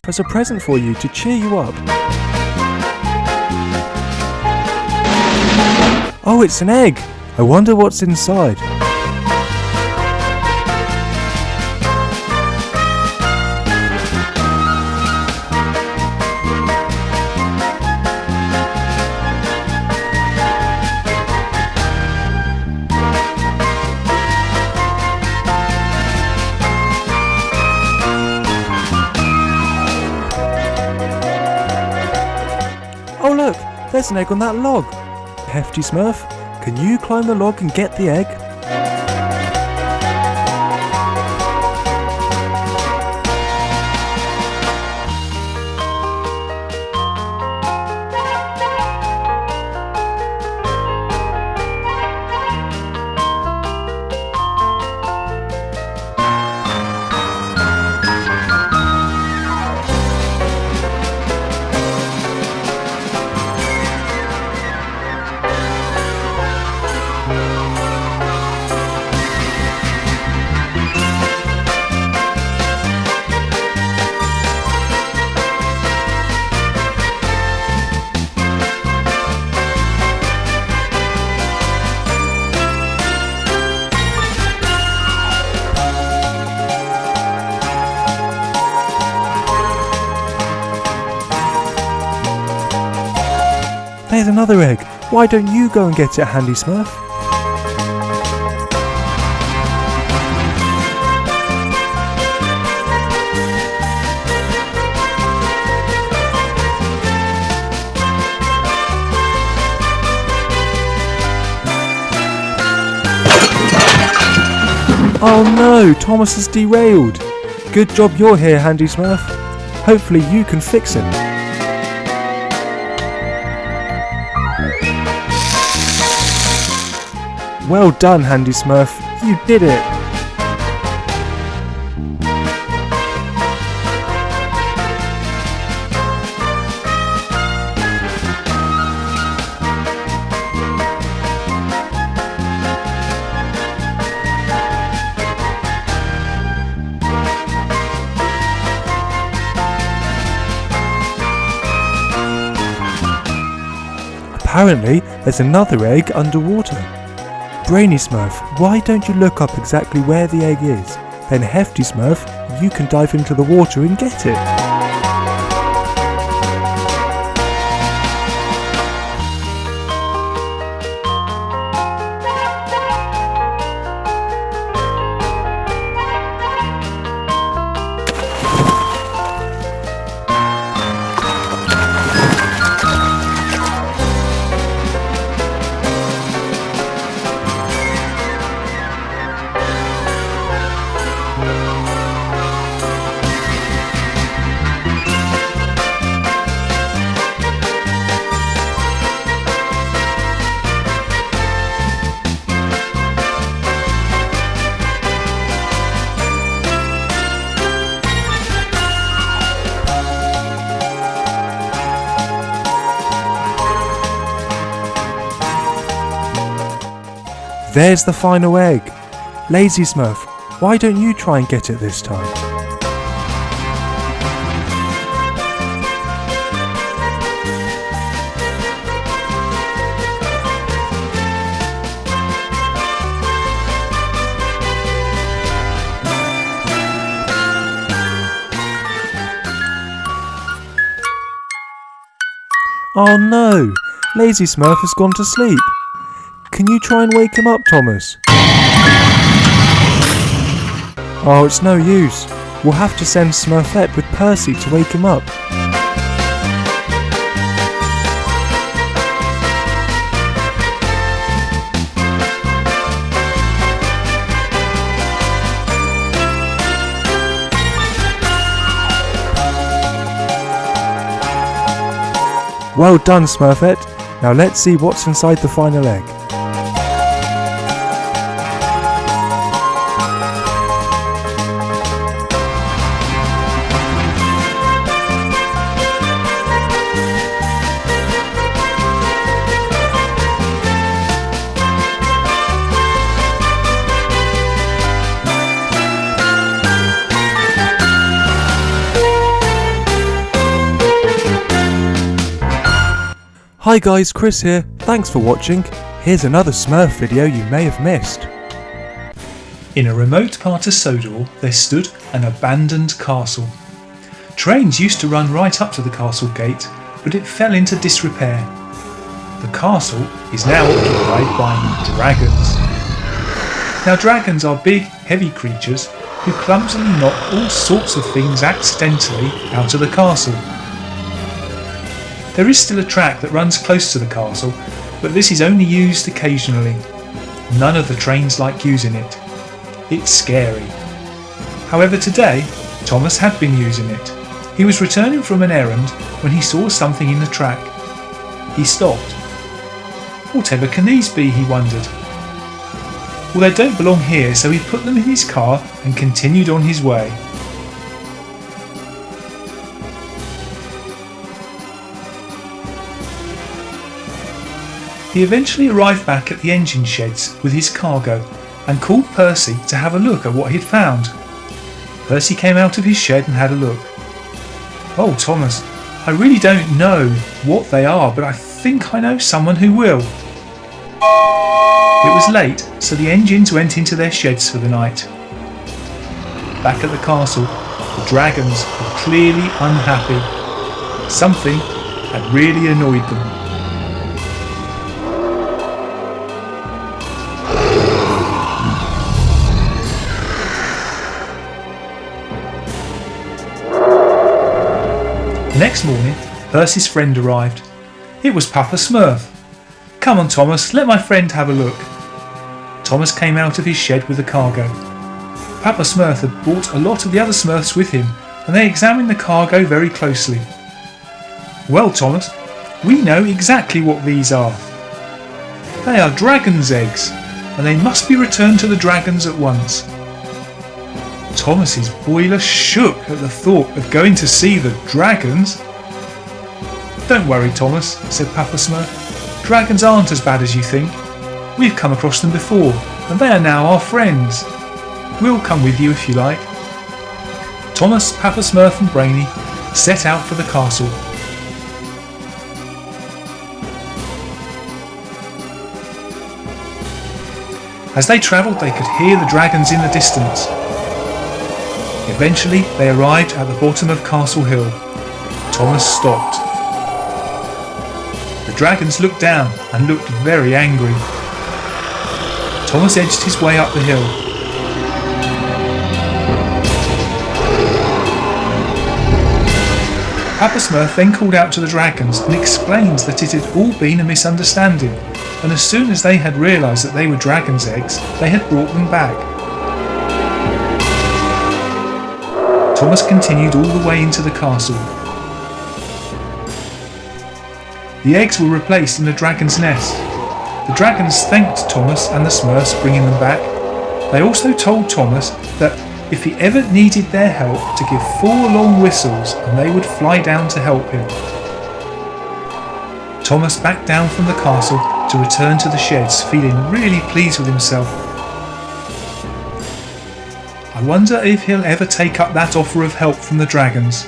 has a present for you to cheer you up. Oh, it's an egg! I wonder what's inside. Oh look, there's an egg on that log. Hefty Smurf, can you climb the log and get the egg? There's another egg. Why don't you go and get it, Handy Smurf? Oh no, Thomas is derailed. Good job you're here, Handy Smurf. Hopefully you can fix it. Well done, Handy Smurf. You did it. Apparently, there's another egg underwater. Brainy Smurf, why don't you look up exactly where the egg is? Then Hefty Smurf, you can dive into the water and get it. There's the final egg. Lazy Smurf, why don't you try and get it this time? Oh no! Lazy Smurf has gone to sleep. Can you try and wake him up, Thomas? Oh, it's no use. We'll have to send Smurfette with Percy to wake him up. Well done, Smurfette. Now let's see what's inside the final egg. Hi guys, Chris here. Thanks for watching. Here's another Smurf video you may have missed. In a remote part of Sodor, there stood an abandoned castle. Trains used to run right up to the castle gate, but it fell into disrepair. The castle is now occupied by dragons. Now dragons are big, heavy creatures who clumsily knock all sorts of things accidentally out of the castle. There is still a track that runs close to the castle, but this is only used occasionally. None of the trains like using it. It's scary. However, today, Thomas had been using it. He was returning from an errand when he saw something in the track. He stopped. Whatever can these be, he wondered. Well, they don't belong here, so he put them in his car and continued on his way. He eventually arrived back at the engine sheds with his cargo and called Percy to have a look at what he'd found. Percy came out of his shed and had a look. "Oh, Thomas, I really don't know what they are, but I think I know someone who will." It was late, so the engines went into their sheds for the night. Back at the castle, the dragons were clearly unhappy. Something had really annoyed them. The next morning, Percy's friend arrived. It was Papa Smurf. "Come on, Thomas, let my friend have a look." Thomas came out of his shed with the cargo. Papa Smurf had brought a lot of the other Smurfs with him, and they examined the cargo very closely. "Well, Thomas, we know exactly what these are. They are dragons' eggs, and they must be returned to the dragons at once." Thomas's boiler shook at the thought of going to see the dragons. "Don't worry, Thomas," said Papa Smurf. "Dragons aren't as bad as you think. We've come across them before, and they are now our friends. We'll come with you if you like." Thomas, Papa Smurf and Brainy set out for the castle. As they travelled, they could hear the dragons in the distance. Eventually, they arrived at the bottom of Castle Hill. Thomas stopped. The dragons looked down and looked very angry. Thomas edged his way up the hill. Papa Smurf then called out to the dragons and explained that it had all been a misunderstanding, and as soon as they had realised that they were dragons' eggs, they had brought them back. Thomas continued all the way into the castle. The eggs were replaced in the dragon's nest. The dragons thanked Thomas and the Smurfs for bringing them back. They also told Thomas that if he ever needed their help, to give 4 long whistles and they would fly down to help him. Thomas backed down from the castle to return to the sheds, feeling really pleased with himself. I wonder if he'll ever take up that offer of help from the dragons.